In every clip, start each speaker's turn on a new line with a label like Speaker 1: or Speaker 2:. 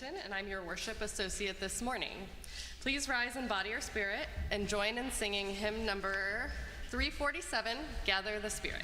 Speaker 1: Benton, and I'm your worship associate this morning. Please rise in body or spirit and join in singing hymn number 347, Gather the Spirit.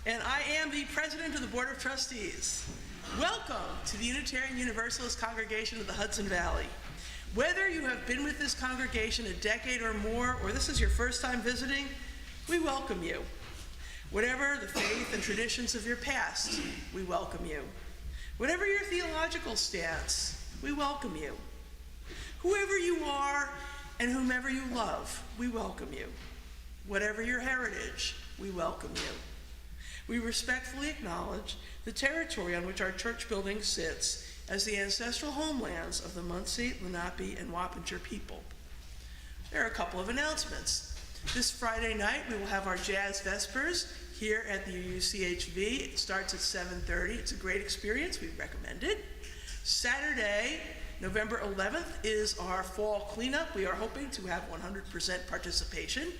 Speaker 2: And I am the president of the Board of Trustees. Welcome to the Unitarian Universalist Congregation of the Hudson Valley. Whether you have been with this congregation a decade or more, or this is your first time visiting, we welcome you. Whatever the faith and traditions of your past, we welcome you. Whatever your theological stance, we welcome you. Whoever you are and whomever you love, we welcome you. Whatever your heritage, we welcome you. We respectfully acknowledge the territory on which our church building sits as the ancestral homelands of the Munsee, Lenape, and Wappinger people. There are a couple of announcements. This Friday night, we will have our Jazz Vespers here at the UUCHV. It starts at 7:30. It's a great experience. We recommend it. Saturday, November 11th, is our fall cleanup. We are hoping to have 100% participation.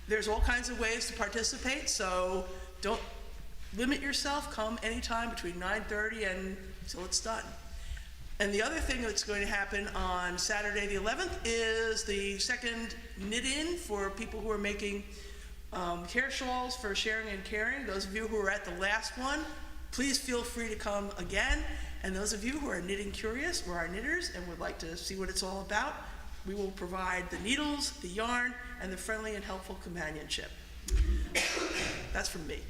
Speaker 2: There's all kinds of ways to participate, so don't limit yourself. Come anytime between 9:30 and until it's done. And the other thing that's going to happen on Saturday the 11th is the second knit-in for people who are making care shawls for sharing and caring. Those of you who were at the last one, please feel free to come again. And those of you who are knitting curious or are knitters and would like to see what it's all about, we will provide the needles, the yarn, and the friendly and helpful companionship. That's from me.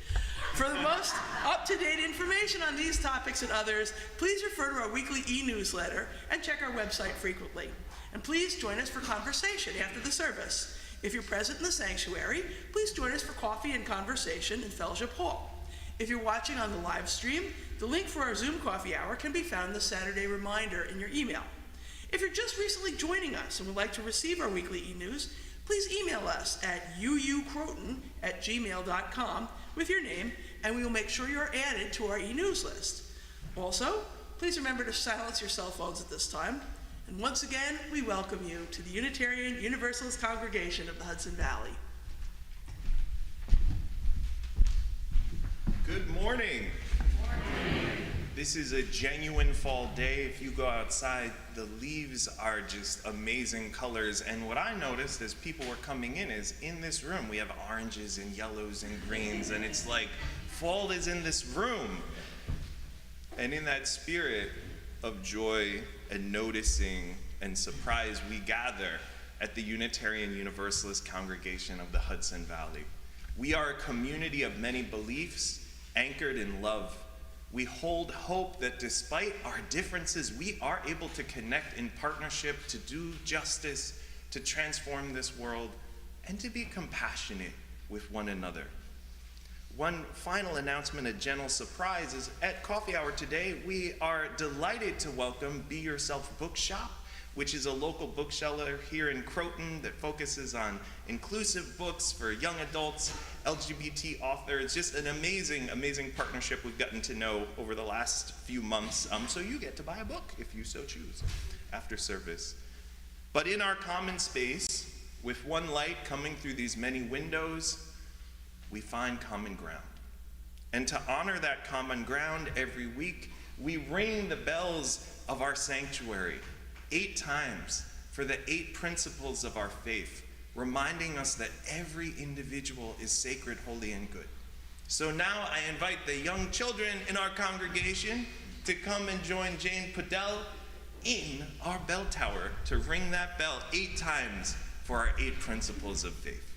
Speaker 2: For the most up-to-date information on these topics and others, please refer to our weekly e-newsletter and check our website frequently. And please join us for conversation after the service. If you're present in the sanctuary, please join us for coffee and conversation in Fellowship Hall. If you're watching on the live stream, the link for our Zoom coffee hour can be found in the Saturday reminder in your email. If you're just recently joining us and would like to receive our weekly e-news, please email us at uucroton@gmail.com with your name, and we will make sure you're added to our e-news list. Also, please remember to silence your cell phones at this time. And once again, we welcome you to the Unitarian Universalist Congregation of the Hudson Valley.
Speaker 3: Good morning. This is a genuine fall day. If you go outside, the leaves are just amazing colors. And what I noticed as people were coming in is in this room, we have oranges and yellows and greens, and it's like fall is in this room. And in that spirit of joy and noticing and surprise, we gather at the Unitarian Universalist Congregation of the Hudson Valley. We are a community of many beliefs anchored in love. We hold hope that despite our differences, we are able to connect in partnership to do justice, to transform this world, and to be compassionate with one another. One final announcement, a gentle surprise, is at coffee hour today, we are delighted to welcome Be Yourself Bookshop, which is a local bookseller here in Croton that focuses on inclusive books for young adults, LGBT authors. Just an amazing, amazing partnership we've gotten to know over the last few months. So you get to buy a book if you so choose after service. But in our common space, with one light coming through these many windows, we find common ground. And to honor that common ground every week, we ring the bells of our sanctuary 8 times for the 8 principles of our faith, reminding us that every individual is sacred, holy, and good. So now I invite the young children in our congregation to come and join Jane Podell in our bell tower to ring that bell 8 times for our 8 principles of faith.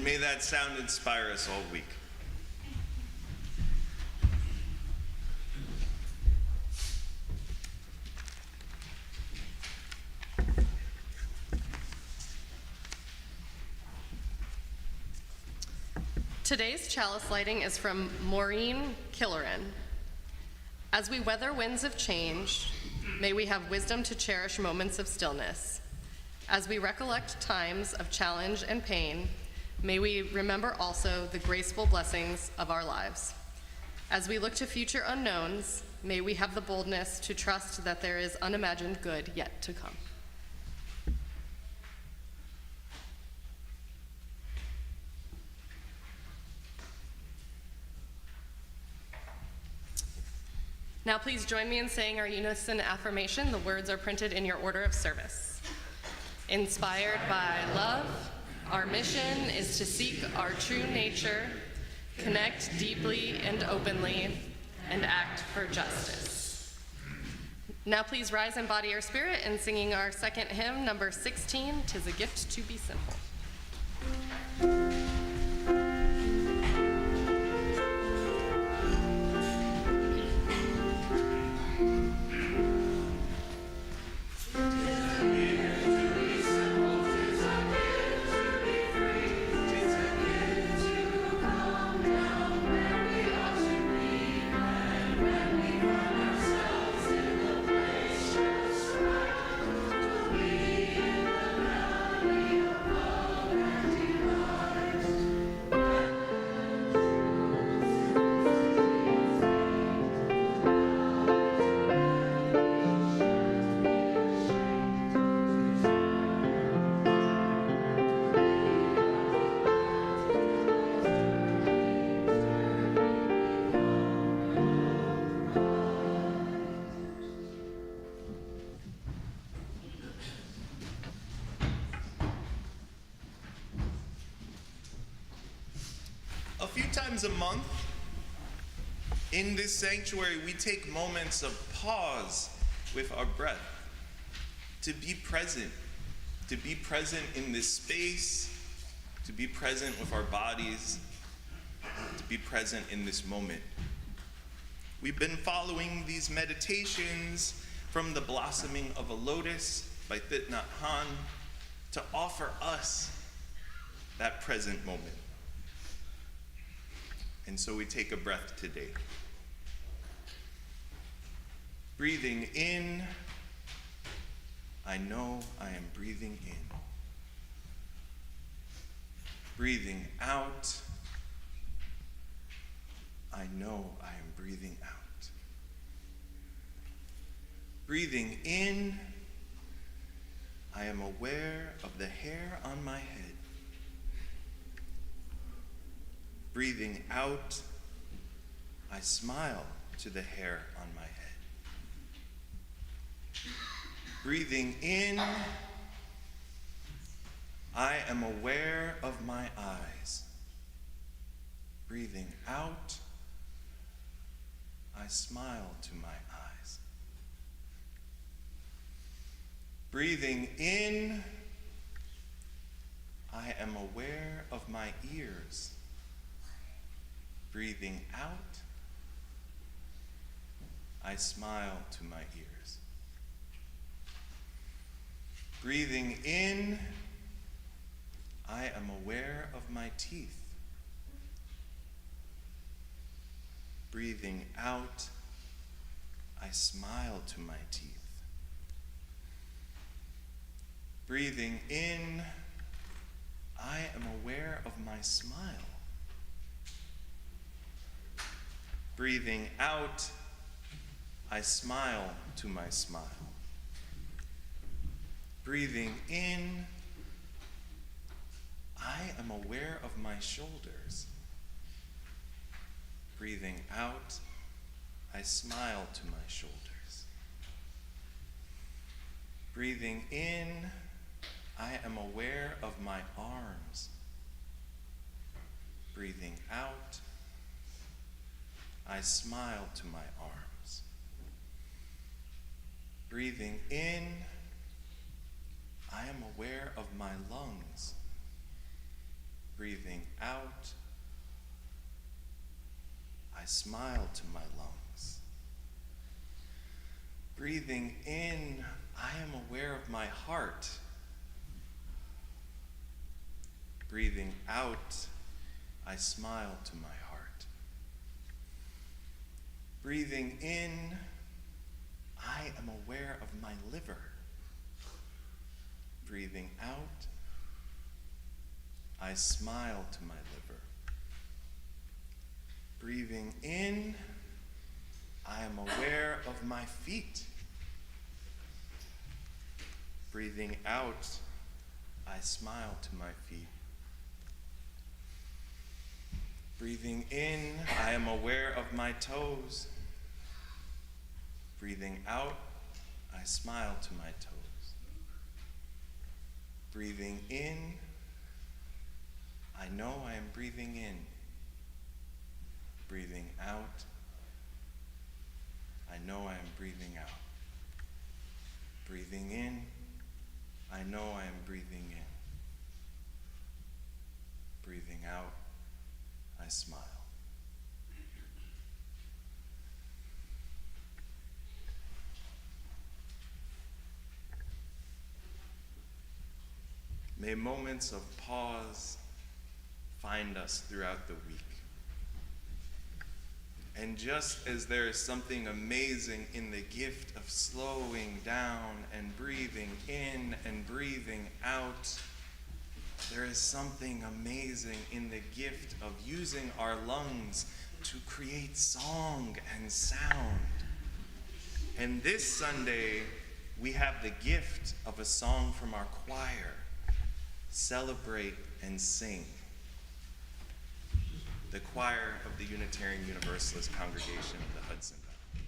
Speaker 3: May that sound inspire us all week.
Speaker 1: Today's chalice lighting is from Maureen Killeran. As we weather winds of change, may we have wisdom to cherish moments of stillness. As we recollect times of challenge and pain, may we remember also the graceful blessings of our lives. As we look to future unknowns, may we have the boldness to trust that there is unimagined good yet to come. Now please join me in saying our unison affirmation. The words are printed in your order of service. Inspired by love, our mission is to seek our true nature, connect deeply and openly, and act for justice. Now please rise and embody our spirit in singing our second hymn, number 16, "'Tis a Gift to Be Simple."
Speaker 3: A few times a month, in this sanctuary, we take moments of pause with our breath to be present in this space, to be present with our bodies, to be present in this moment. We've been following these meditations from The Blossoming of a Lotus by Thich Nhat Hanh to offer us that present moment. And so we take a breath today. Breathing in, I know I am breathing in. Breathing out, I know I am breathing out. Breathing in, I am aware of the hair on my head. Breathing out, I smile to the hair on my head. Breathing in, I am aware of my eyes. Breathing out, I smile to my eyes. Breathing in, I am aware of my ears. Breathing out, I smile to my ears. Breathing in, I am aware of my teeth. Breathing out, I smile to my teeth. Breathing in, I am aware of my smile. Breathing out, I smile to my smile. Breathing in, I am aware of my shoulders. Breathing out, I smile to my shoulders. Breathing in, I am aware of my arms. Breathing out, I smile to my arms. Breathing in, I am aware of my lungs. Breathing out, I smile to my lungs. Breathing in, I am aware of my heart. Breathing out, I smile to my heart. Breathing in, I am aware of my liver. Breathing out, I smile to my liver. Breathing in, I am aware of my feet. Breathing out, I smile to my feet. Breathing in, I am aware of my toes. Breathing out, I smile to my toes. Breathing in, I know I am breathing in. Breathing out, I know I am breathing out. Breathing in, I know I am breathing in. Breathing out, I smile. May moments of pause find us throughout the week. And just as there is something amazing in the gift of slowing down and breathing in and breathing out, there is something amazing in the gift of using our lungs to create song and sound. And this Sunday, we have the gift of a song from our choir, Celebrate and Sing. The choir of the Unitarian Universalist Congregation of the Hudson Valley.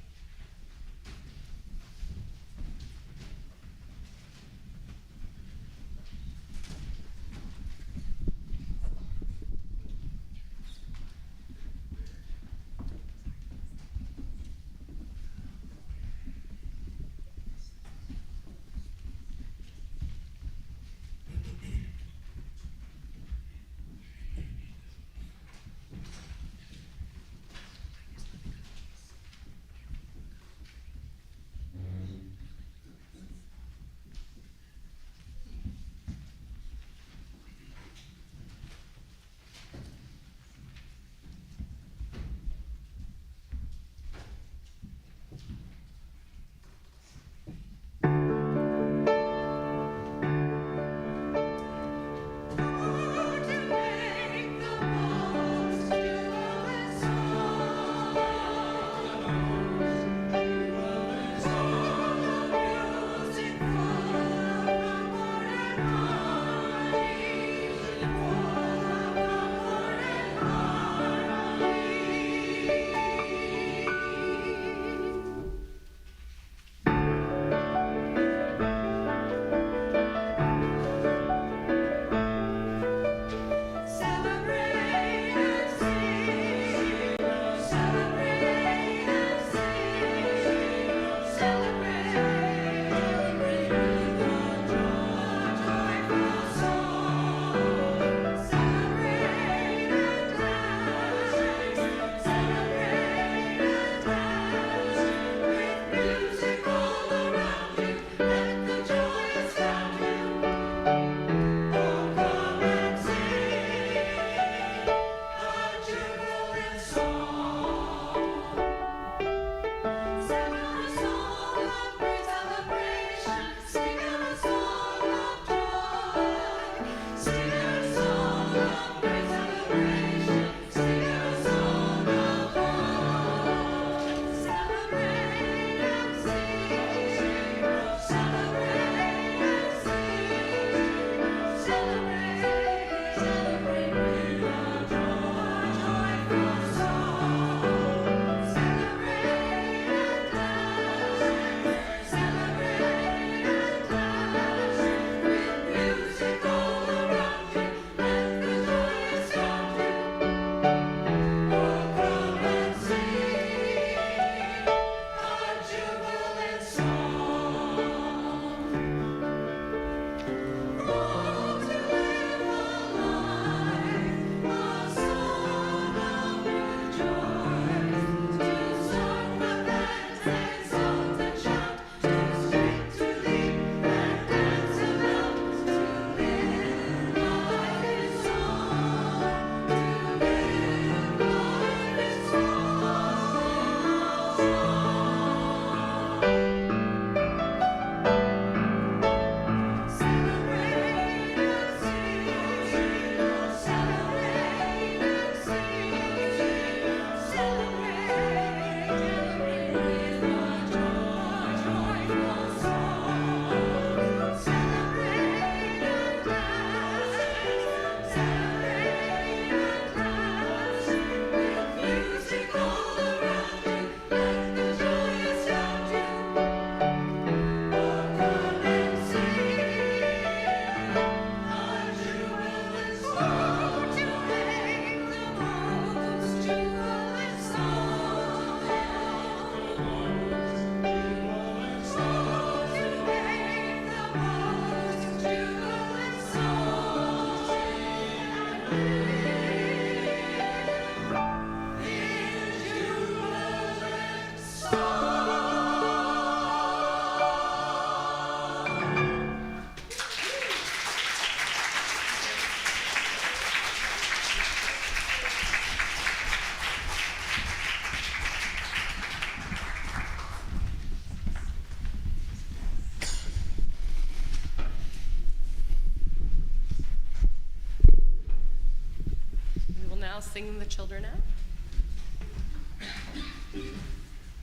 Speaker 1: Now sing the children out.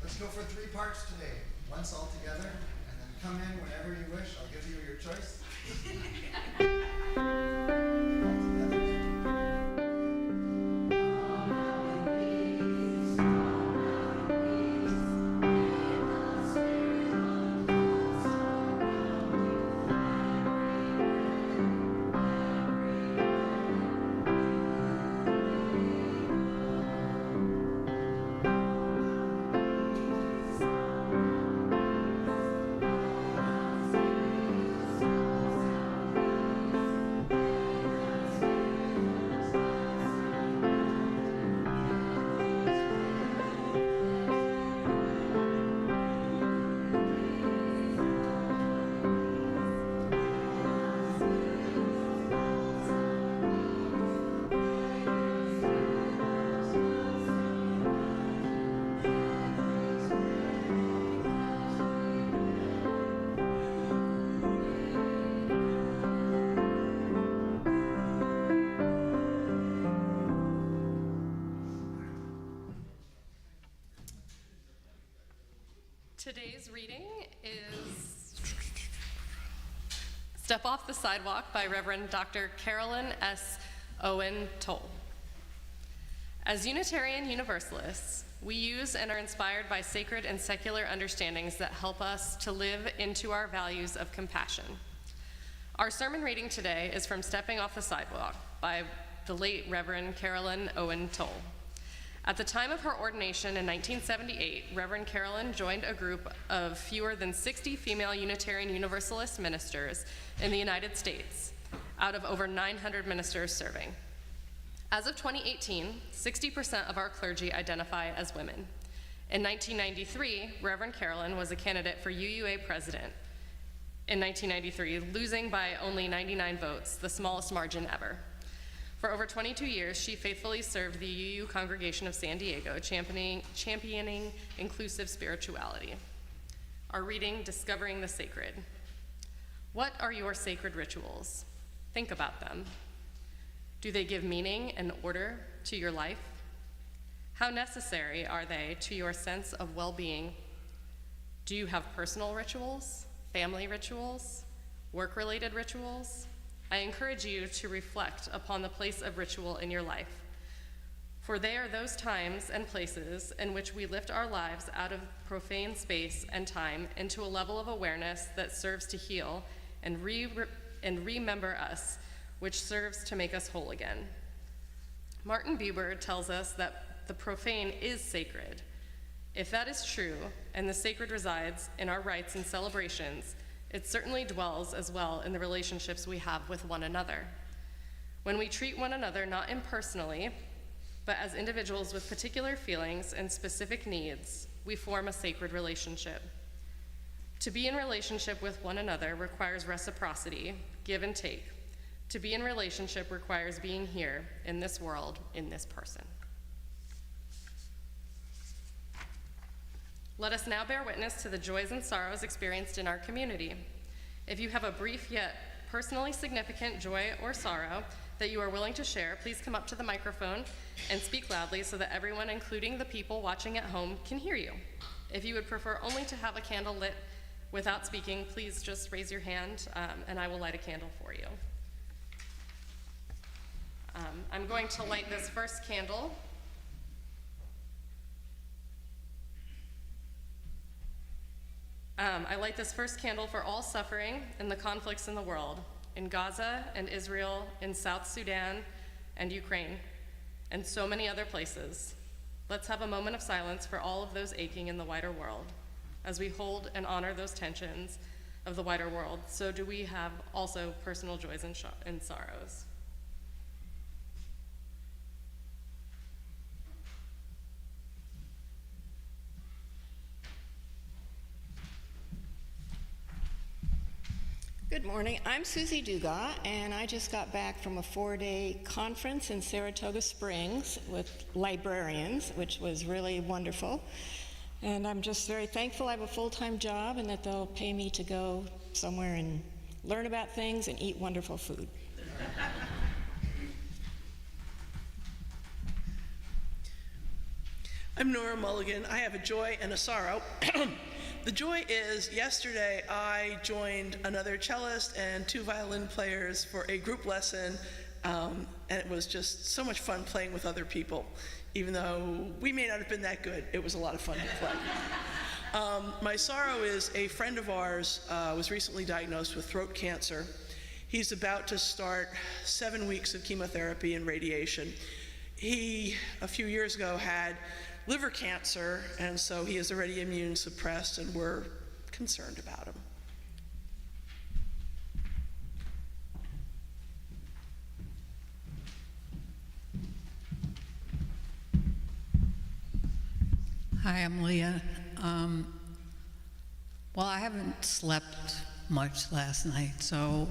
Speaker 4: Let's go for 3 parts today. Once all together, and then come in whenever you wish. I'll give you your choice.
Speaker 1: Today's reading is Step Off the Sidewalk by Reverend Dr. Carolyn S. Owen Toll. As Unitarian Universalists, we use and are inspired by sacred and secular understandings that help us to live into our values of compassion. Our sermon reading today is from Stepping Off the Sidewalk by the late Reverend Carolyn Owen Toll. At the time of her ordination in 1978, Reverend Carolyn joined a group of fewer than 60 female Unitarian Universalist ministers in the United States, out of over 900 ministers serving. As of 2018, 60% of our clergy identify as women. In 1993, Reverend Carolyn was a candidate for UUA president in 1993, losing by only 99 votes, the smallest margin ever. For over 22 years, she faithfully served the UU congregation of San Diego, championing inclusive spirituality. Our reading, Discovering the Sacred. What are your sacred rituals? Think about them. Do they give meaning and order to your life? How necessary are they to your sense of well-being? Do you have personal rituals, family rituals, work-related rituals? I encourage you to reflect upon the place of ritual in your life, for they are those times and places in which we lift our lives out of profane space and time into a level of awareness that serves to heal and remember us, which serves to make us whole again. Martin Buber tells us that the profane is sacred. If that is true, and the sacred resides in our rites and celebrations, it certainly dwells as well in the relationships we have with one another. When we treat one another not impersonally, but as individuals with particular feelings and specific needs, we form a sacred relationship. To be in relationship with one another requires reciprocity, give and take. To be in relationship requires being here, in this world, in this person. Let us now bear witness to the joys and sorrows experienced in our community. If you have a brief yet personally significant joy or sorrow that you are willing to share, please come up to the microphone and speak loudly so that everyone, including the people watching at home, can hear you. If you would prefer only to have a candle lit without speaking, please just raise your hand and I will light a candle for you. I'm going to light this first candle. I light this first candle for all suffering and the conflicts in the world, in Gaza and Israel, in South Sudan and Ukraine, and so many other places. Let's have a moment of silence for all of those aching in the wider world. As we hold and honor those tensions of the wider world, so do we have also personal joys and sorrows.
Speaker 5: Good morning. I'm Susie Dugas, and I just got back from a 4-day conference in Saratoga Springs with librarians, which was really wonderful. And I'm just very thankful I have a full-time job and that they'll pay me to go somewhere and learn about things and eat wonderful food.
Speaker 2: I'm Nora Mulligan. I have a joy and a sorrow. The joy is, yesterday I joined another cellist and 2 violin players for a group lesson, and it was just so much fun playing with other people. Even though we may not have been that good, it was a lot of fun to play. My sorrow is a friend of ours was recently diagnosed with throat cancer. He's about to start 7 weeks of chemotherapy and radiation. He, a few years ago, had liver cancer, and so he is already immune suppressed, and we're concerned about him.
Speaker 6: Hi, I'm Leah. Well, I haven't slept much last night, so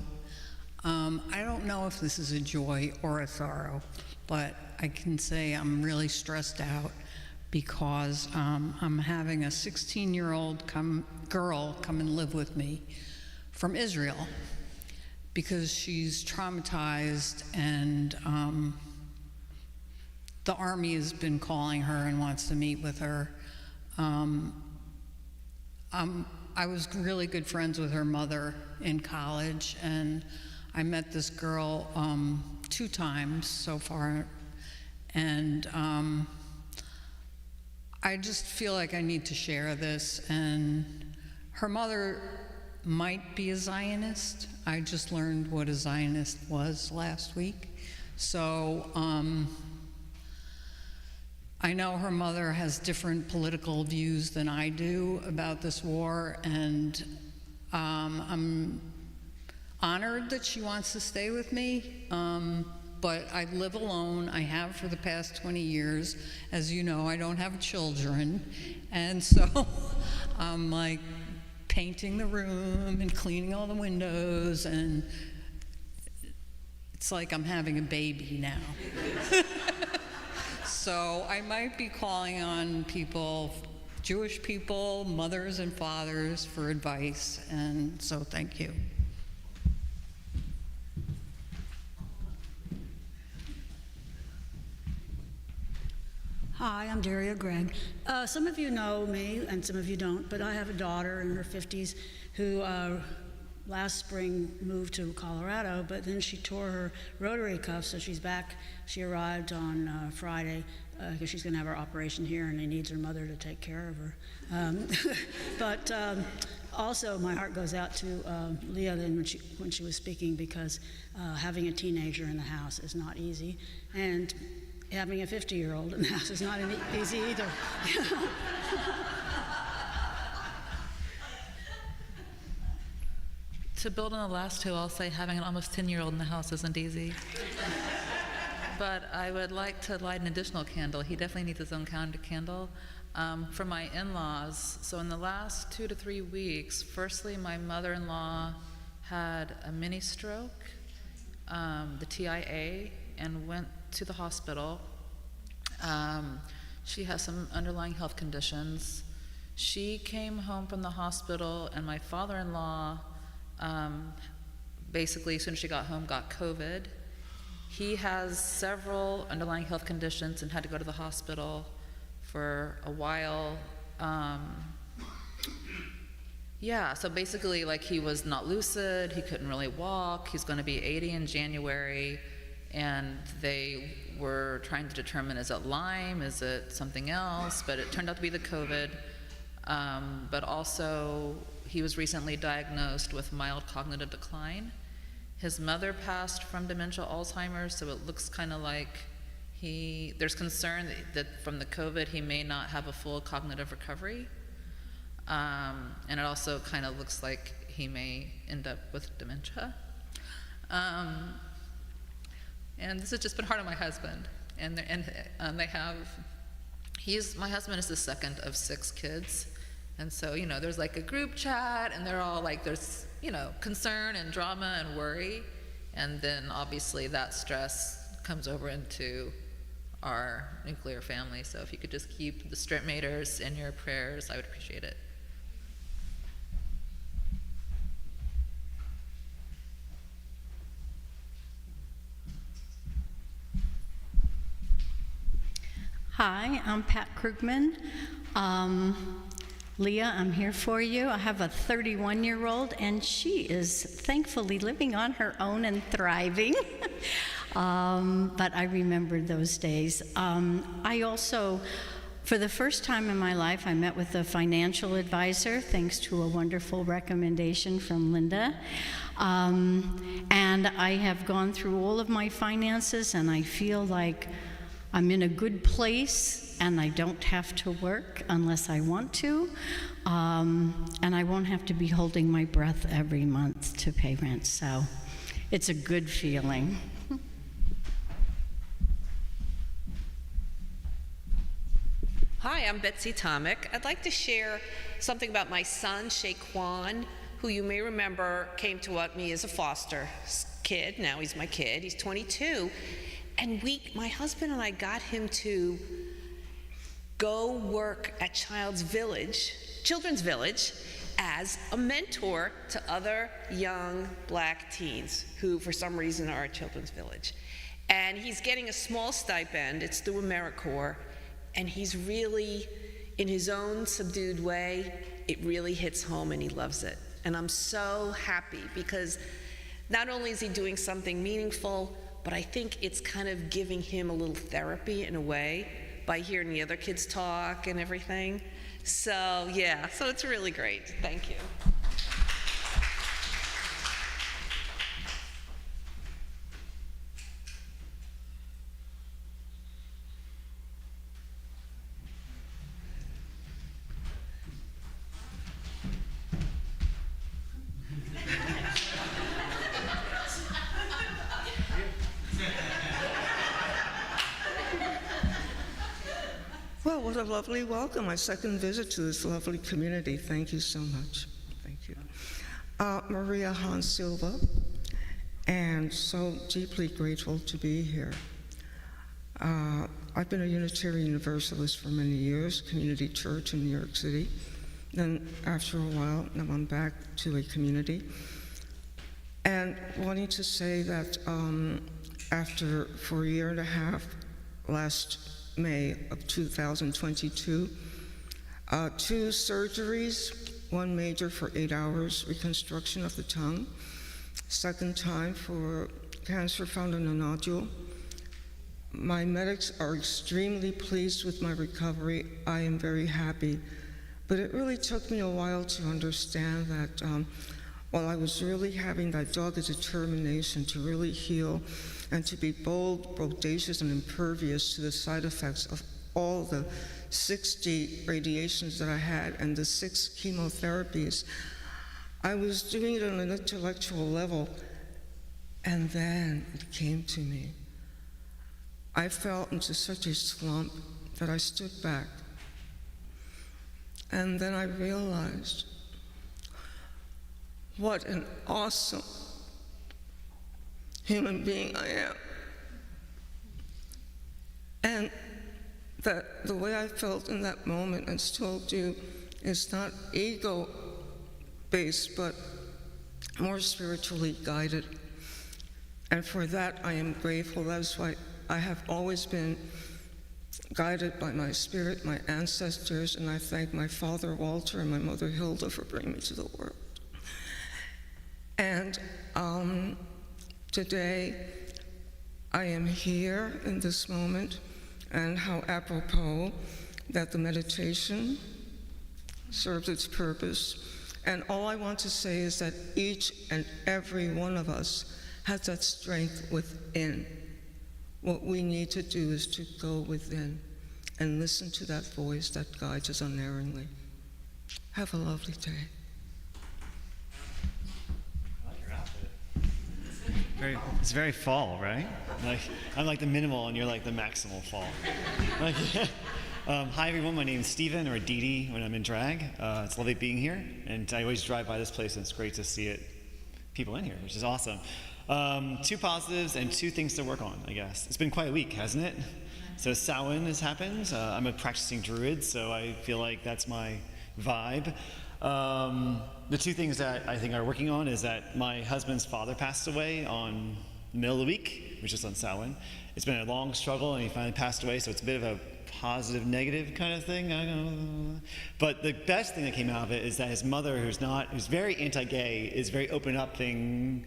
Speaker 6: I don't know if this is a joy or a sorrow, but I can say I'm really stressed out because I'm having a 16-year-old girl come and live with me from Israel because she's traumatized, and the Army has been calling her and wants to meet with her. I was really good friends with her mother in college, and I met this girl 2 times so far, and I just feel like I need to share this. And her mother might be a Zionist. I just learned what a Zionist was last week. So I know her mother has different political views than I do about this war, and I'm honored that she wants to stay with me, but I live alone. I have for the past 20 years. As you know, I don't have children, and so I'm like painting the room and cleaning all the windows, and it's like I'm having a baby now. So I might be calling on people, Jewish people, mothers and fathers, for advice, and so thank you.
Speaker 7: Hi, I'm Daria Gregg. Some of you know me, and some of you don't, but I have a daughter in her 50s who last spring moved to Colorado, but then she tore her rotary cuff, so she's back. She arrived on Friday because she's going to have her operation here, and they needs her mother to take care of her. But also, my heart goes out to Leah then when she was speaking, because having a teenager in the house is not easy, and having a 50-year-old in the house is not easy either.
Speaker 8: To build on the last two, I'll say having an almost 10-year-old in the house isn't easy. But I would like to light an additional candle. He definitely needs his own kind of candle. For my in-laws, so in the last 2 to 3 weeks, firstly, my mother-in-law had a mini stroke, the TIA, and went to the hospital. She has some underlying health conditions. She came home from the hospital, and my father-in-law, basically, as soon as she got home, got COVID. He has several underlying health conditions and had to go to the hospital for a while. Yeah, so basically, like, he was not lucid, he couldn't really walk, he's going to be 80 in January, and they were trying to determine, is it Lyme, is it something else, but it turned out to be the COVID. But also, he was recently diagnosed with mild cognitive decline. His mother passed from dementia Alzheimer's, so it looks kind of like there's concern that from the COVID he may not have a full cognitive recovery. And it also kind of looks like he may end up with dementia. And this has just been hard on my husband. And they have, my husband is the second of 6 kids. And so, you know, there's like a group chat, and they're all like, there's, you know, concern and drama and worry. And then obviously that stress comes over into our nuclear family. So if you could just keep the Stripmaters in your prayers, I would appreciate it.
Speaker 9: Hi, I'm Pat Krugman. Leah, I'm here for you. I have a 31-year-old, and she is thankfully living on her own and thriving. But I remember those days. I also, for the first time in my life, I met with a financial advisor, thanks to a wonderful recommendation from Linda. And I have gone through all of my finances, and I feel like I'm in a good place, and I don't have to work unless I want to, and I won't have to be holding my breath every month to pay rent, so it's a good feeling.
Speaker 10: Hi, I'm Betsy Tomic. I'd like to share something about my son, Shaquan, who you may remember came to me as a foster kid. Now he's my kid. He's 22. And my husband and I got him to go work at Children's Village, as a mentor to other young black teens who, for some reason, are at Children's Village. And he's getting a small stipend. It's through AmeriCorps. And he's really, in his own subdued way, it really hits home and he loves it. And I'm so happy because not only is he doing something meaningful, but I think it's kind of giving him a little therapy in a way by hearing the other kids talk and everything. So yeah, so it's really great. Thank you.
Speaker 11: Well, what a lovely welcome. My second visit to this lovely community. Thank you so much. Thank you. Maria Hans Silva, and so deeply grateful to be here. I've been a Unitarian Universalist for many years, community church in New York City. Then after a while, now I'm back to a community. And wanting to say that for a year and a half, last May of 2022, 2 surgeries, one major for 8 hours, reconstruction of the tongue, second time for cancer found in a nodule. My medics are extremely pleased with my recovery. I am very happy, but it really took me a while to understand that while I was really having that dogged determination to really heal and to be bold, bodacious, and impervious to the side effects of all the 60 radiations that I had and the 6 chemotherapies, I was doing it on an intellectual level, and then it came to me. I fell into such a slump that I stood back, and then I realized what an awesome human being I am. And that the way I felt in that moment and still do is not ego-based, but more spiritually guided. And for that, I am grateful. That's why I have always been guided by my spirit, my ancestors, and I thank my father, Walter, and my mother, Hilda, for bringing me to the world. And today, I am here in this moment, and how apropos that the meditation serves its purpose. And all I want to say is that each and every one of us has that strength within. What we need to do is to go within and listen to that voice that guides us unerringly. Have a lovely day.
Speaker 12: It's very fall, right? Like, I'm like the minimal and you're like the maximal fall. Like, hi everyone, my name is Steven, or Dee Dee when I'm in drag. It's lovely being here, and I always drive by this place and it's great to see people in here, which is awesome. 2 positives and 2 things to work on, I guess. It's been quite a week, hasn't it? So Samhain has happened. I'm a practicing druid, so I feel like that's my vibe. The 2 things that I think are working on is that my husband's father passed away on the middle of the week, which is on Samhain. It's been a long struggle, and he finally passed away, so it's a bit of a positive, negative kind of thing. But the best thing that came out of it is that his mother, who's very anti-gay, is very open up being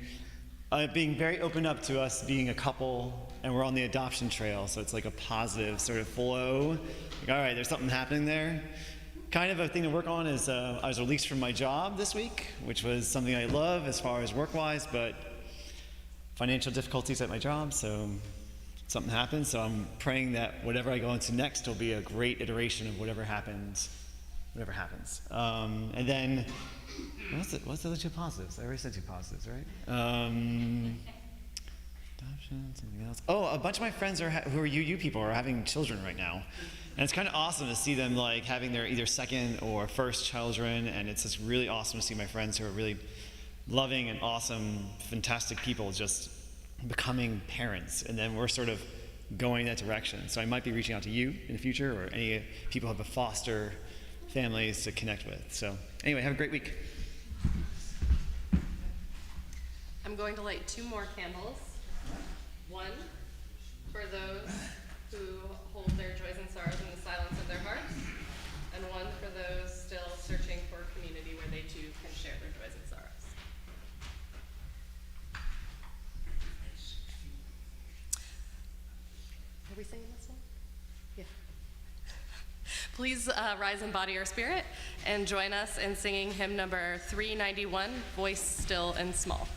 Speaker 12: very open up to us being a couple, and we're on the adoption trail, so it's like a positive sort of flow. Like, all right, there's something happening there. Kind of a thing to work on is I was released from my job this week, which was something I love as far as work-wise, but financial difficulties at my job, so something happened. So I'm praying that whatever I go into next will be a great iteration of whatever happens. And then, what's the other 2 positives? I already said 2 positives, right? Adoption, something else. Oh, a bunch of my friends who are UU people are having children right now. And it's kind of awesome to see them like having their either second or first children, and it's just really awesome to see my friends who are really loving and awesome, fantastic people just becoming parents, and then we're sort of going that direction. So I might be reaching out to you in the future, or any people who have a foster families to connect with. So anyway, have a great week.
Speaker 1: I'm going to light 2 more candles. One for those who hold their joys and sorrows in the silence of their hearts, and one for those still searching for singing this one? Yeah. Please rise in body or spirit and join us in singing hymn number 391, Voice Still and Small.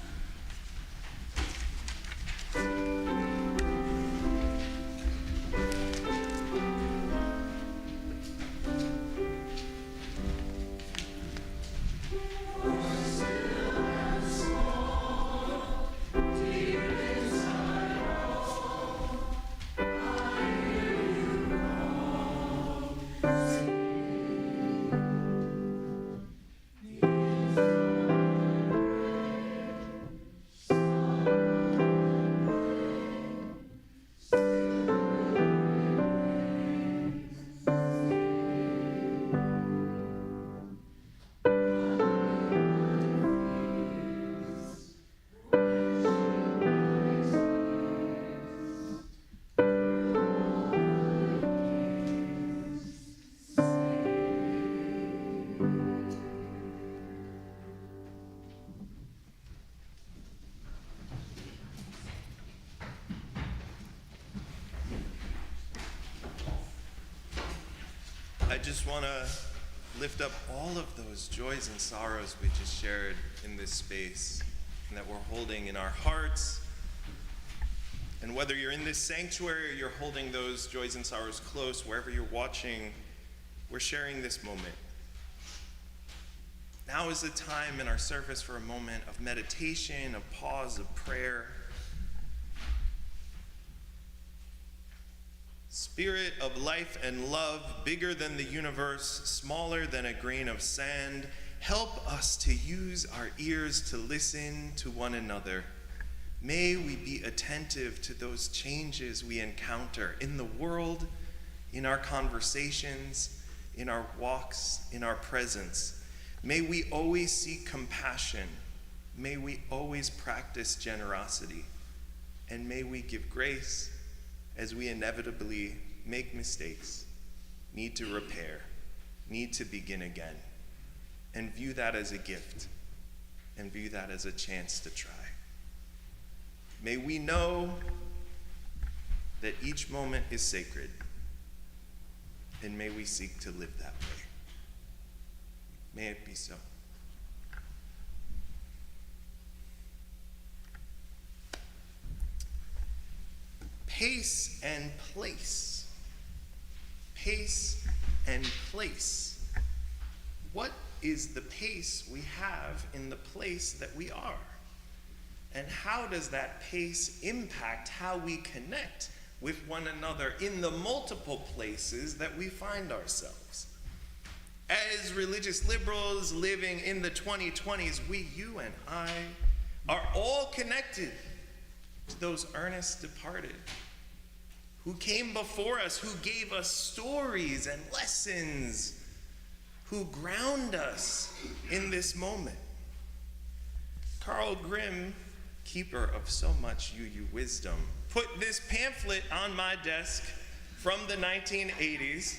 Speaker 3: I just want to lift up all of those joys and sorrows we just shared in this space and that we're holding in our hearts. And whether you're in this sanctuary or you're holding those joys and sorrows close, wherever you're watching, we're sharing this moment. Now is the time in our service for a moment of meditation, a pause of prayer. Spirit of life and love, bigger than the universe, smaller than a grain of sand, help us to use our ears to listen to one another. May we be attentive to those changes we encounter in the world, in our conversations, in our walks, in our presence. May we always seek compassion. May we always practice generosity. And may we give grace as we inevitably make mistakes, need to repair, need to begin again, and view that as a gift, and view that as a chance to try. May we know that each moment is sacred, and may we seek to live that way. May it be so. Pace and place. Pace and place. What is the pace we have in the place that we are? And how does that pace impact how we connect with one another in the multiple places that we find ourselves? As religious liberals living in the 2020s, we, you and I, are all connected to those earnest departed who came before us, who gave us stories and lessons, who ground us in this moment. Carl Grimm, keeper of so much UU wisdom, put this pamphlet on my desk from the 1980s,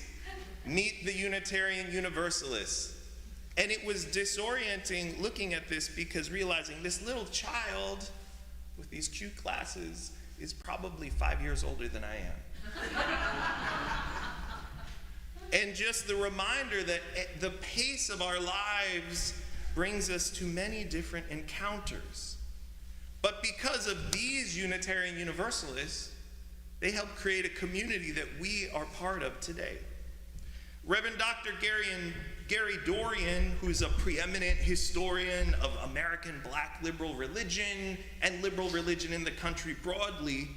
Speaker 3: Meet the Unitarian Universalists. And it was disorienting looking at this because realizing this little child with these cute glasses is probably 5 years older than I am. And just the reminder that the pace of our lives brings us to many different encounters. But because of these Unitarian Universalists, they help create a community that we are part of today. Reverend Dr. Gary Dorian, who's a preeminent historian of American Black liberal religion and liberal religion in the country broadly,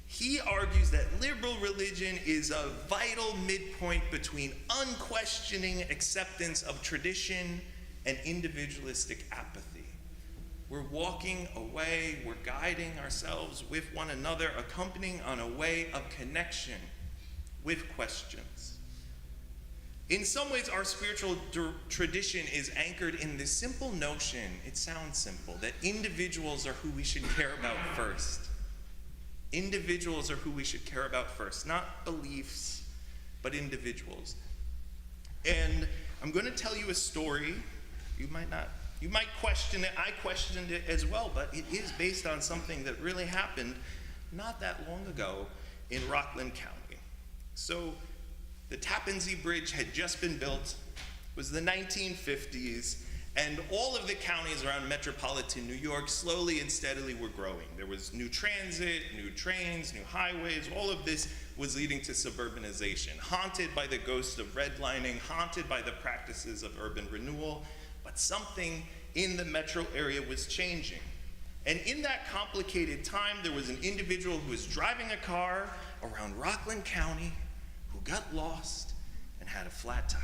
Speaker 3: he argues that liberal religion is a vital midpoint between unquestioning acceptance of tradition and individualistic apathy. We're walking away, we're guiding ourselves with one another, accompanying on a way of connection with questions. In some ways, our spiritual tradition is anchored in this simple notion, it sounds simple, that individuals are who we should care about first. Individuals are who we should care about first, not beliefs, but individuals. And I'm going to tell you a story. You might question it, I questioned it as well, but it is based on something that really happened not that long ago in Rockland County. So the Tappan Zee Bridge had just been built. It was the 1950s, and all of the counties around metropolitan New York slowly and steadily were growing. There was new transit, new trains, new highways. All of this was leading to suburbanization, haunted by the ghost of redlining, haunted by the practices of urban renewal. But something in the metro area was changing. And in that complicated time, there was an individual who was driving a car around Rockland County who got lost and had a flat tire.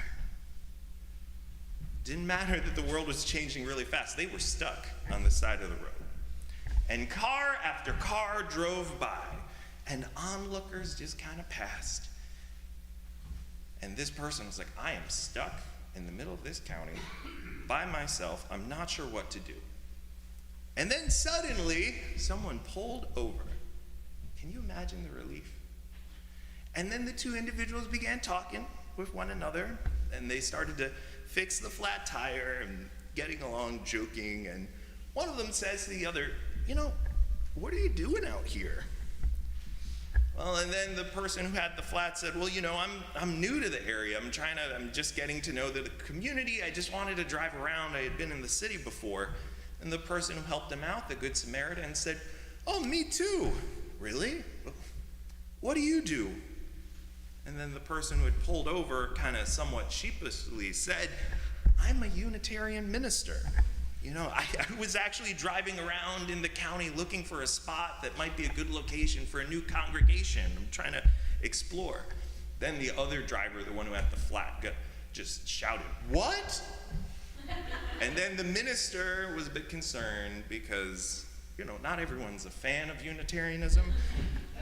Speaker 3: Didn't matter that the world was changing really fast. They were stuck on the side of the road. And car after car drove by, and onlookers just kind of passed. And this person was like, I am stuck in the middle of this county by myself. I'm not sure what to do. And then suddenly, someone pulled over. Can you imagine the relief? And then the two individuals began talking with one another, and they started to fix the flat tire and getting along, joking. And one of them says to the other, you know, what are you doing out here? Well, and then the person who had the flat said, well, you know, I'm new to the area. I'm just getting to know the community. I just wanted to drive around. I had been in the city before. And the person who helped him out, the Good Samaritan, said, oh, me too. Really? What do you do? And then the person who had pulled over kind of somewhat sheepishly said, I'm a Unitarian minister. You know, I was actually driving around in the county looking for a spot that might be a good location for a new congregation. I'm trying to explore. Then the other driver, the one who had the flat, just shouted, what? And then the minister was a bit concerned because, you know, not everyone's a fan of Unitarianism,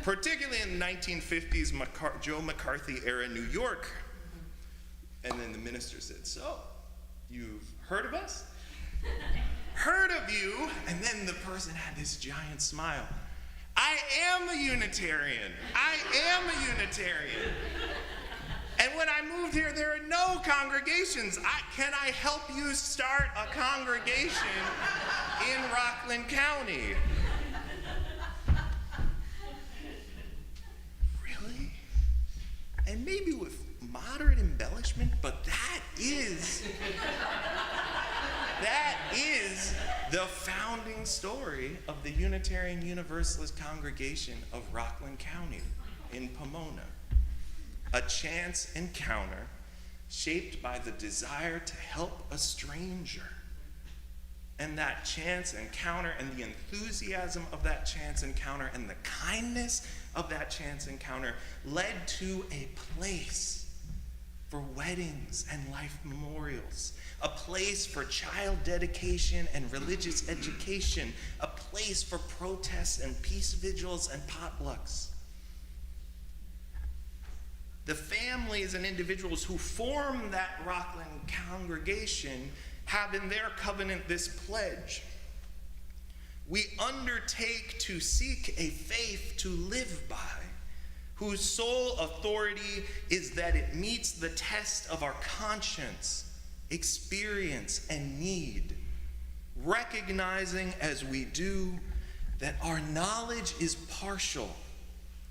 Speaker 3: particularly in the 1950s Joe McCarthy era New York. And then the minister said, so, you've heard of us? Heard of you? And then the person had this giant smile. I am a Unitarian. I am a Unitarian. And when I moved here, there are no congregations. Can I help you start a congregation in Rockland County? Really? And maybe with moderate embellishment, but that is the founding story of the Unitarian Universalist congregation of Rockland County in Pomona. A chance encounter shaped by the desire to help a stranger. And that chance encounter and the enthusiasm of that chance encounter and the kindness of that chance encounter led to a place for weddings and life memorials, a place for child dedication and religious education, a place for protests and peace vigils and potlucks. The families and individuals who form that Rockland congregation have in their covenant this pledge. We undertake to seek a faith to live by, whose sole authority is that it meets the test of our conscience, experience, and need, recognizing as we do that our knowledge is partial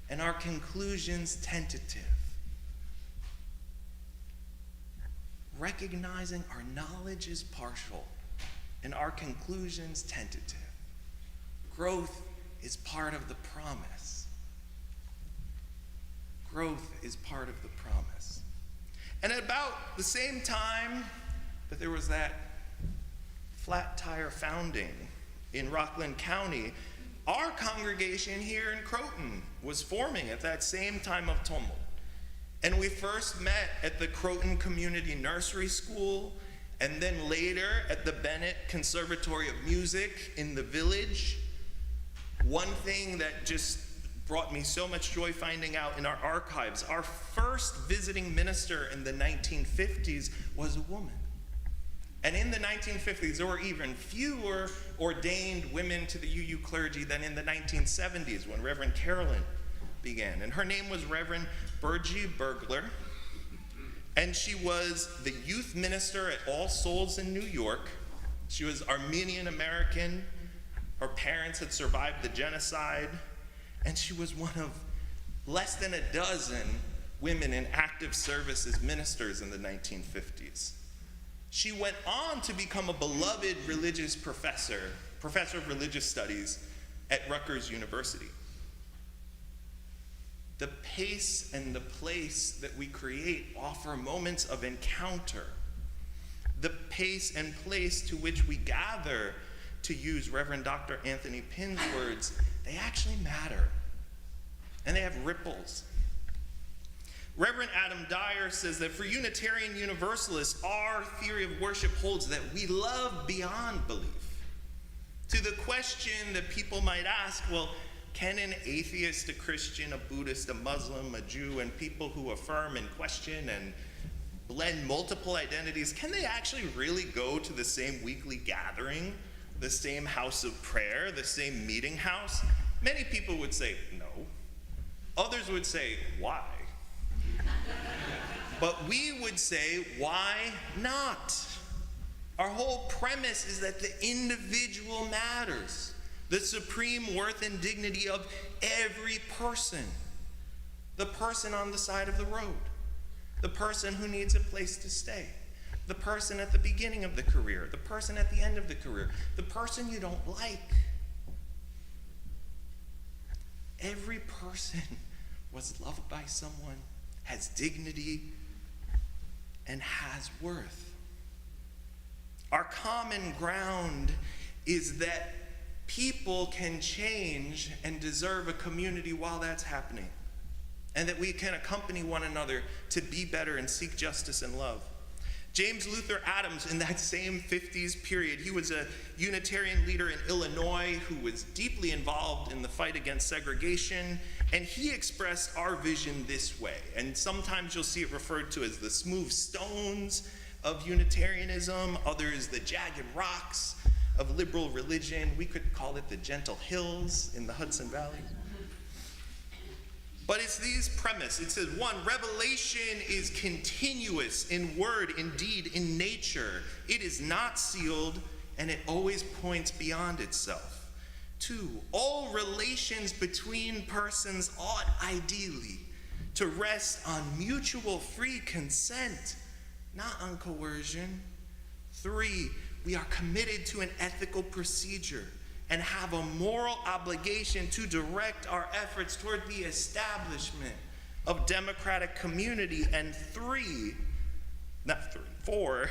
Speaker 3: and our conclusions tentative. Recognizing our knowledge is partial and our conclusions tentative. Growth is part of the promise. Growth is part of the promise. And at about the same time that there was that flat tire founding in Rockland County, our congregation here in Croton was forming at that same time of tumult. And we first met at the Croton Community Nursery School, and then later at the Bennett Conservatory of Music in the Village. One thing that just brought me so much joy finding out in our archives, our first visiting minister in the 1950s was a woman. And in the 1950s, there were even fewer ordained women to the UU clergy than in the 1970s when Reverend Carolyn began. And her name was Reverend Burgie Burglar. And she was the youth minister at All Souls in New York. She was Armenian American. Her parents had survived the genocide. And she was one of less than a dozen women in active service as ministers in the 1950s. She went on to become a beloved religious professor of religious studies at Rutgers University. The pace and the place that we create offer moments of encounter. The pace and place to which we gather, to use Reverend Dr. Anthony Pinn's words, they actually matter. And they have ripples. Reverend Adam Dyer says that for Unitarian Universalists, our theory of worship holds that we love beyond belief. To the question that people might ask, well, can an atheist, a Christian, a Buddhist, a Muslim, a Jew, and people who affirm and question and blend multiple identities, can they actually really go to the same weekly gathering, the same house of prayer, the same meeting house? Many people would say no. Others would say, why? But we would say, why not? Our whole premise is that the individual matters, the supreme worth and dignity of every person. The person on the side of the road, the person who needs a place to stay, the person at the beginning of the career, the person at the end of the career, the person you don't like. Every person was loved by someone, has dignity, and has worth. Our common ground is that people can change and deserve a community while that's happening, and that we can accompany one another to be better and seek justice and love. James Luther Adams, in that same 50s period, he was a Unitarian leader in Illinois who was deeply involved in the fight against segregation, and he expressed our vision this way. And sometimes you'll see it referred to as the smooth stones of Unitarianism, others the jagged rocks of liberal religion. We could call it the gentle hills in the Hudson Valley. But it's these premises. It says, one, revelation is continuous in word, in deed, in nature. It is not sealed, and it always points beyond itself. Two, all relations between persons ought ideally to rest on mutual free consent, not on coercion. Three, we are committed to an ethical procedure and have a moral obligation to direct our efforts toward the establishment of democratic community. And four,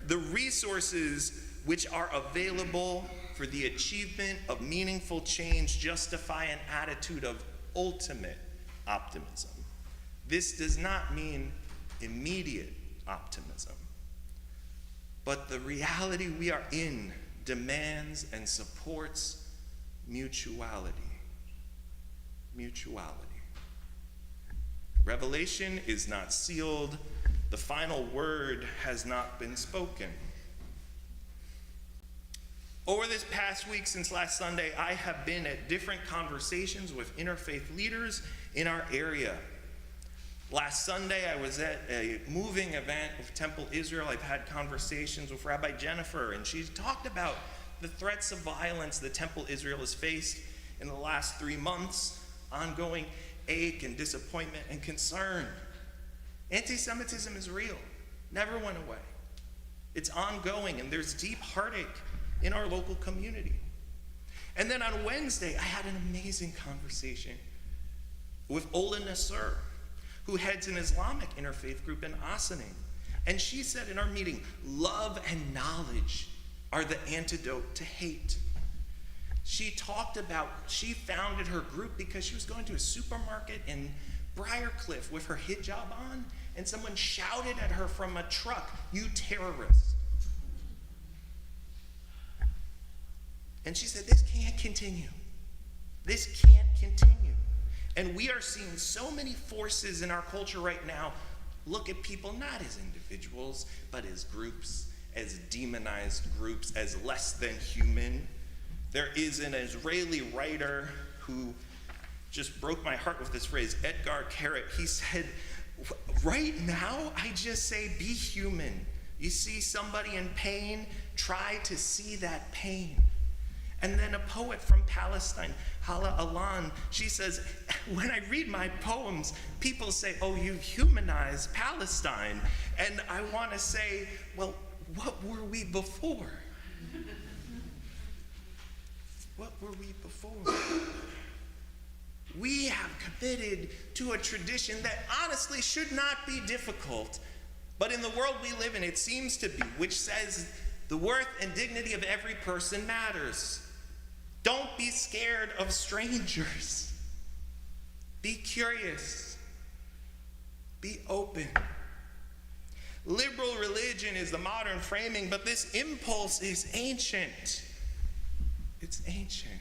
Speaker 3: the resources which are available for the achievement of meaningful change justify an attitude of ultimate optimism. This does not mean immediate optimism, but the reality we are in demands and supports mutuality. Mutuality. Revelation is not sealed. The final word has not been spoken. Over this past week, since last Sunday, I have been at different conversations with interfaith leaders in our area. Last Sunday, I was at a moving event with Temple Israel. I've had conversations with Rabbi Jennifer, and she's talked about the threats of violence that Temple Israel has faced in the last 3 months, ongoing ache and disappointment and concern. Anti-Semitism is real, never went away. It's ongoing, and there's deep heartache in our local community. And then on Wednesday, I had an amazing conversation with Ola Nasser, who heads an Islamic interfaith group in Ossining. And she said in our meeting, love and knowledge are the antidote to hate. She talked about, she founded her group because she was going to a supermarket in Briarcliff with her hijab on, and someone shouted at her from a truck, "You terrorist." And she said, this can't continue. This can't continue. And we are seeing so many forces in our culture right now look at people not as individuals, but as groups, as demonized groups, as less than human. There is an Israeli writer who just broke my heart with this phrase, Edgar Carrot. He said, right now, I just say, be human. You see somebody in pain, try to see that pain. And then a poet from Palestine, Hala Alan, she says, when I read my poems, people say, oh, you humanize Palestine. And I want to say, well, what were we before? What were we before? We have committed to a tradition that honestly should not be difficult, but in the world we live in, it seems to be, which says the worth and dignity of every person matters. Don't be scared of strangers. Be curious. Be open. Liberal religion is the modern framing, but this impulse is ancient. It's ancient.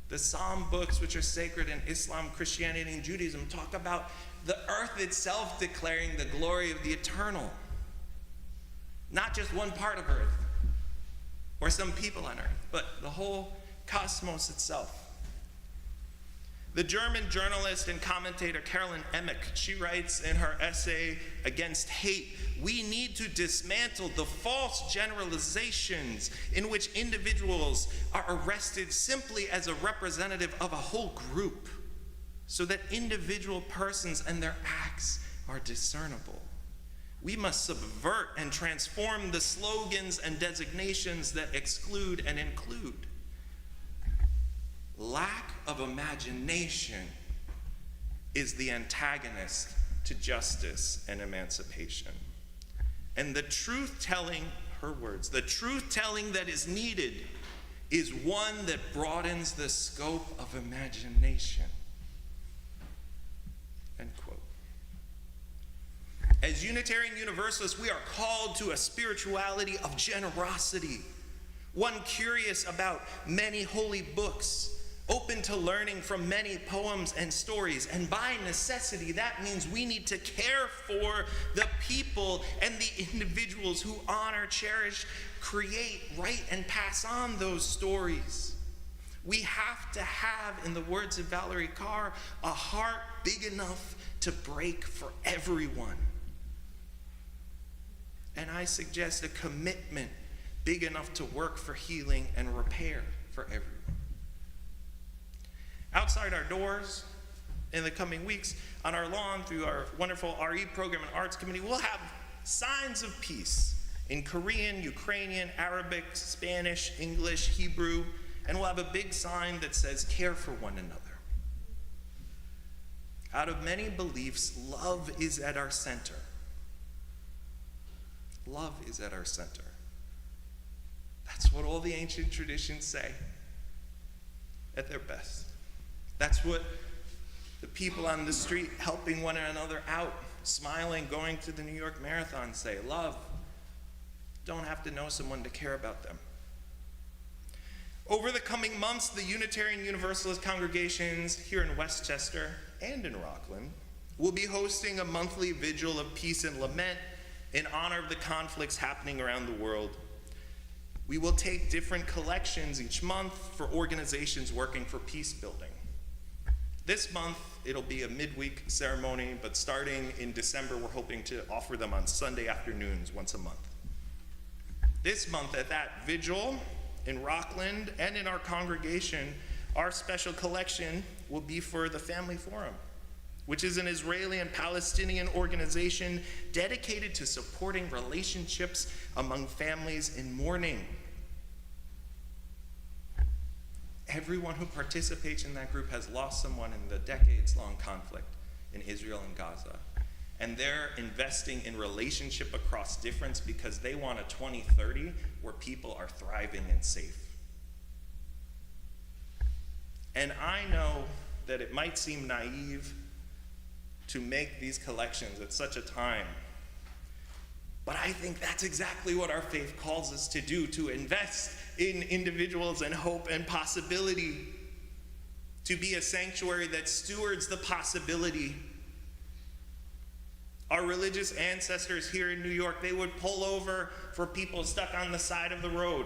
Speaker 3: The Psalm books, which are sacred in Islam, Christianity, and Judaism, talk about the earth itself declaring the glory of the eternal. Not just one part of earth or some people on earth, but the whole cosmos itself. The German journalist and commentator Carolyn Emmerich, she writes in her essay Against Hate, we need to dismantle the false generalizations in which individuals are arrested simply as a representative of a whole group, so that individual persons and their acts are discernible. We must subvert and transform the slogans and designations that exclude and include. Lack of imagination is the antagonist to justice and emancipation. And the truth-telling, her words, the truth-telling that is needed is one that broadens the scope of imagination. End quote. As Unitarian Universalists, we are called to a spirituality of generosity, one curious about many holy books, open to learning from many poems and stories. And by necessity, that means we need to care for the people and the individuals who honor, cherish, create, write, and pass on those stories. We have to have, in the words of Valerie Carr, a heart big enough to break for everyone. And I suggest a commitment big enough to work for healing and repair for everyone. Outside our doors, in the coming weeks, on our lawn, through our wonderful RE program and arts committee, we'll have signs of peace in Korean, Ukrainian, Arabic, Spanish, English, Hebrew, and we'll have a big sign that says, care for one another. Out of many beliefs, love is at our center. Love is at our center. That's what all the ancient traditions say at their best. That's what the people on the street helping one another out, smiling, going to the New York Marathon say. Love. Don't have to know someone to care about them. Over the coming months, the Unitarian Universalist congregations here in Westchester and in Rockland will be hosting a monthly vigil of peace and lament in honor of the conflicts happening around the world. We will take different collections each month for organizations working for peace building. This month, it'll be a midweek ceremony, but starting in December, we're hoping to offer them on Sunday afternoons once a month. This month at that vigil in Rockland and in our congregation, our special collection will be for the Family Forum, which is an Israeli and Palestinian organization dedicated to supporting relationships among families in mourning. Everyone who participates in that group has lost someone in the decades-long conflict in Israel and Gaza. And they're investing in relationship across difference because they want a 2030 where people are thriving and safe. And I know that it might seem naive to make these collections at such a time, but I think that's exactly what our faith calls us to do, to invest in individuals and hope and possibility, to be a sanctuary that stewards the possibility. Our religious ancestors here in New York, they would pull over for people stuck on the side of the road.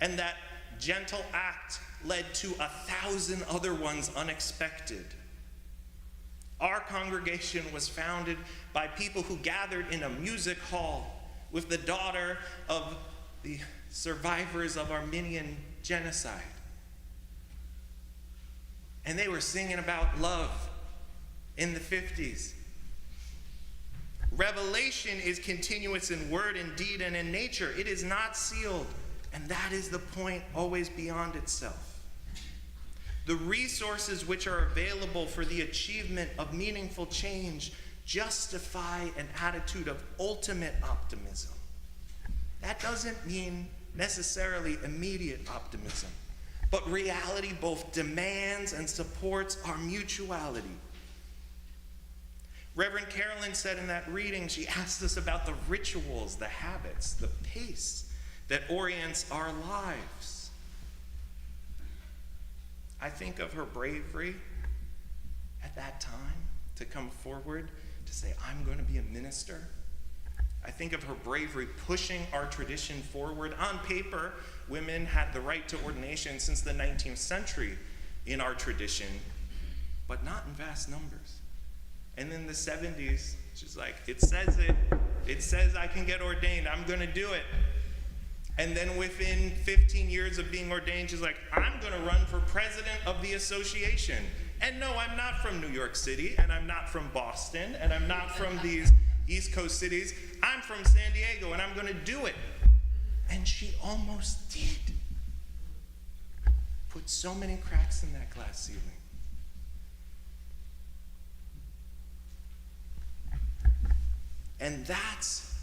Speaker 3: And that gentle act led to 1,000 other ones unexpected. Our congregation was founded by people who gathered in a music hall with the daughter of the survivors of Armenian genocide. And they were singing about love in the 50s. Revelation is continuous in word, in deed, and in nature. It is not sealed, and that is the point, always beyond itself. The resources which are available for the achievement of meaningful change justify an attitude of ultimate optimism. That doesn't mean necessarily immediate optimism, but reality both demands and supports our mutuality. Reverend Carolyn said in that reading, she asked us about the rituals, the habits, the pace that orients our lives. I think of her bravery at that time to come forward to say, I'm going to be a minister. I think of her bravery pushing our tradition forward. On paper, women had the right to ordination since the 19th century in our tradition, but not in vast numbers. And in the 70s, she's like, it says I can get ordained, I'm gonna do it. And then within 15 years of being ordained, she's like, I'm gonna run for president of the association. And no, I'm not from New York City, and I'm not from Boston, and I'm not from these East Coast cities. I'm from San Diego, and I'm gonna do it. And she almost did. Put so many cracks in that glass ceiling. And that's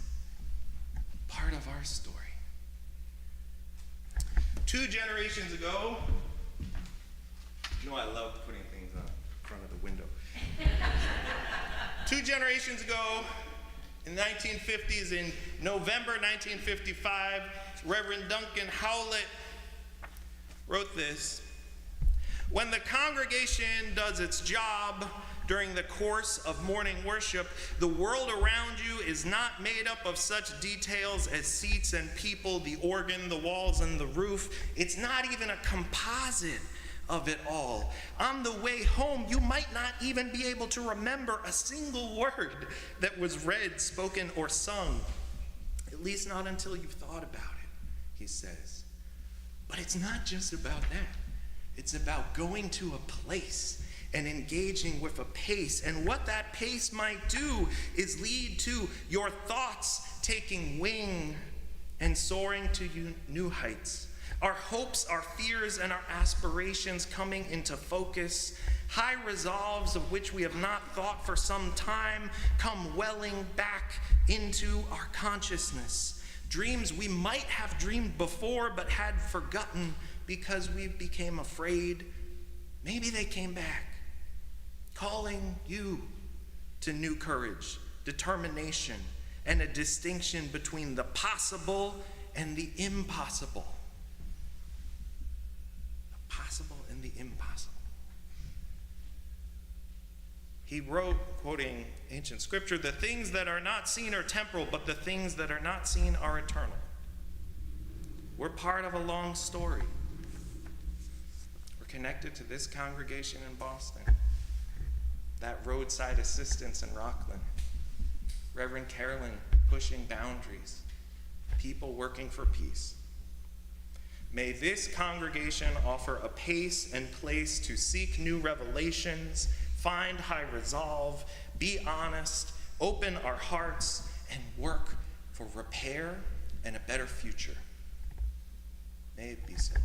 Speaker 3: part of our story. 2 generations ago, you know I love putting things on front of the window. 2 generations ago, in the 1950s, in November 1955, Reverend Duncan Howlett wrote this: when the congregation does its job during the course of morning worship, the world around you is not made up of such details as seats and people, the organ, the walls, and the roof. It's not even a composite of it all. On the way home, you might not even be able to remember a single word that was read, spoken, or sung. At least not until you've thought about it, he says. But it's not just about that. It's about going to a place and engaging with a pace. And what that pace might do is lead to your thoughts taking wing and soaring to new heights. Our hopes, our fears, and our aspirations coming into focus. High resolves of which we have not thought for some time come welling back into our consciousness. Dreams we might have dreamed before but had forgotten because we became afraid. Maybe they came back, calling you to new courage, determination, and a distinction between the possible and the impossible. The possible and the impossible. He wrote, quoting ancient scripture, the things that are not seen are temporal, but the things that are not seen are eternal. We're part of a long story. We're connected to this congregation in Boston, that roadside assistance in Rockland, Reverend Carolyn pushing boundaries, people working for peace. May this congregation offer a pace and place to seek new revelations, find high resolve, be honest, open our hearts, and work for repair and a better future. May it be so.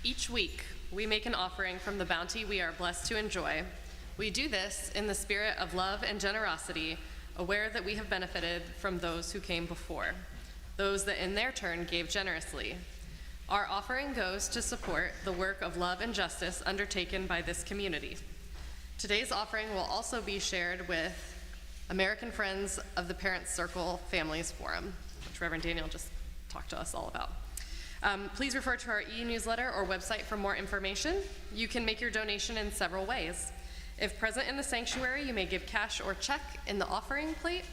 Speaker 1: Each week, we make an offering from the bounty we are blessed to enjoy. We do this in the spirit of love and generosity, aware that we have benefited from those who came before, those that in their turn gave generously. Our offering goes to support the work of love and justice undertaken by this community. Today's offering will also be shared with American Friends of the Parents Circle Families Forum, which Reverend Daniel just talked to us all about. Please refer to our e-newsletter or website for more information. You can make your donation in several ways. If present in the sanctuary, you may give cash or check in the offering plate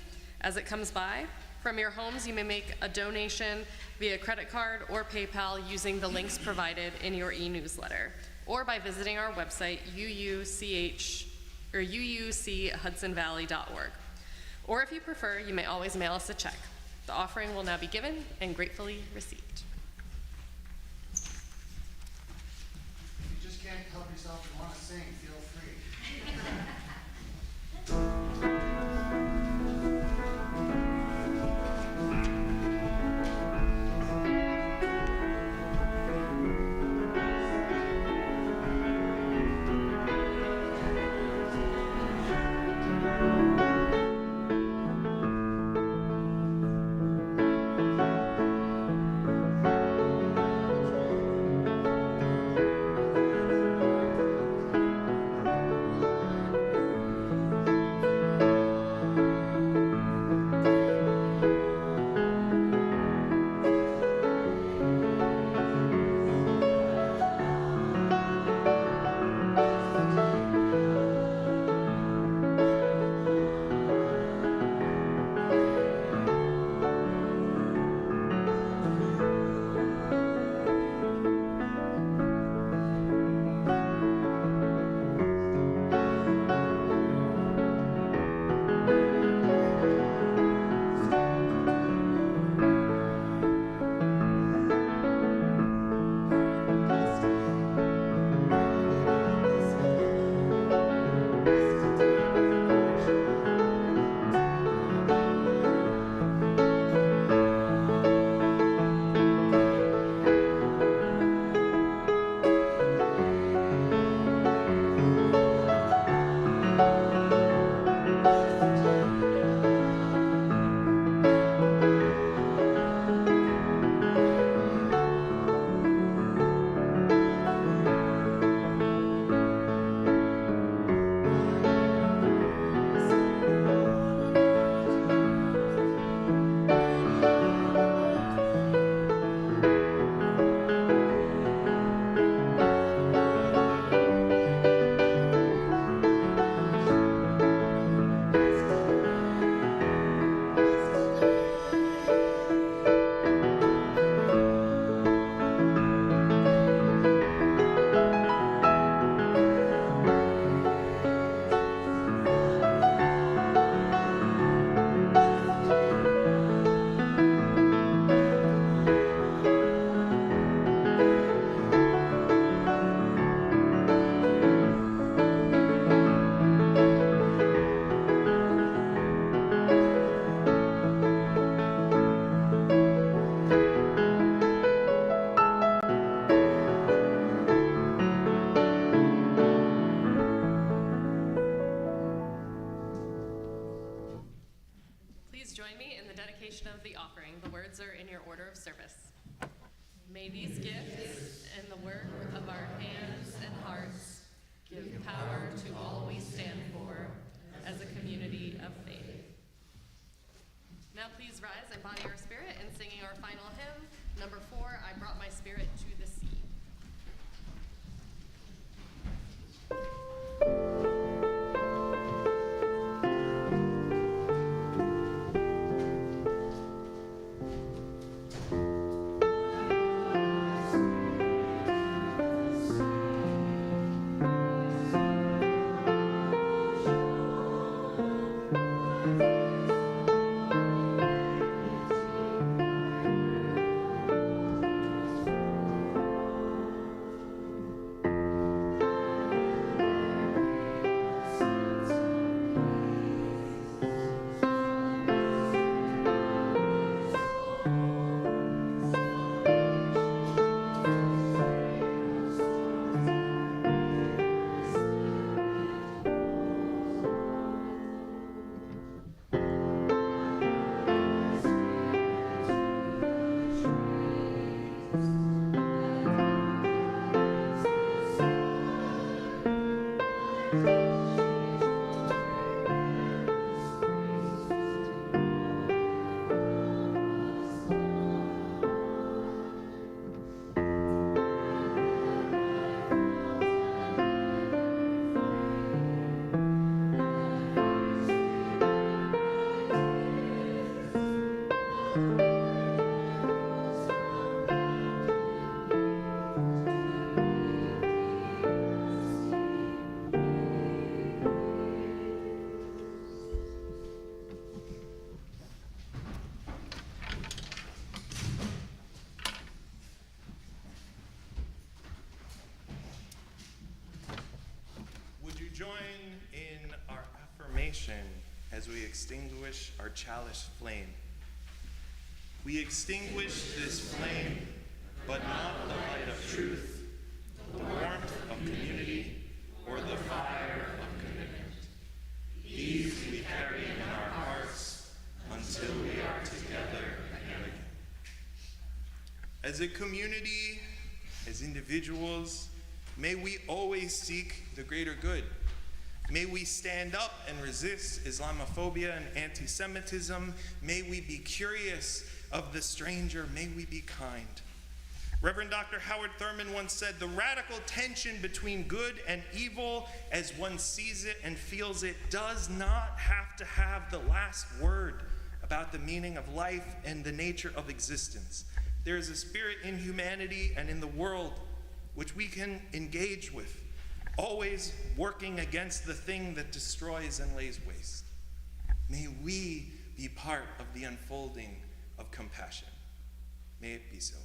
Speaker 1: as it comes by. From your homes, you may make a donation via credit card or PayPal using the links provided in your e-newsletter. or by visiting our website, uuchuchvalley.org. Or if you prefer, you may always mail us a check. The offering will now be given and gratefully received.
Speaker 4: If you just can't help yourself and want to sing, feel free.
Speaker 1: Please join me in the dedication of the offering. The words are in your order of service. May these gifts and the work of our hands and hearts give power to all we stand for as a community of faith. Now please rise and body your spirit in singing our final hymn, number 4, I Brought My Spirit to the Sea.
Speaker 3: as we extinguish our chalice flame. We extinguish this flame, but not the light of truth, the warmth of community, or the fire of commitment. These we carry in our hearts until we are together again. As a community, as individuals, may we always seek the greater good. May we stand up and resist Islamophobia and anti-Semitism. May we be curious of the stranger. May we be kind. Reverend Dr. Howard Thurman once said, "The radical tension between good and evil, as one sees it and feels it, does not have to have the last word about the meaning of life and the nature of existence. There is a spirit in humanity and in the world which we can engage with, always working against the thing that destroys and lays waste. May we be part of the unfolding of compassion. May it be so."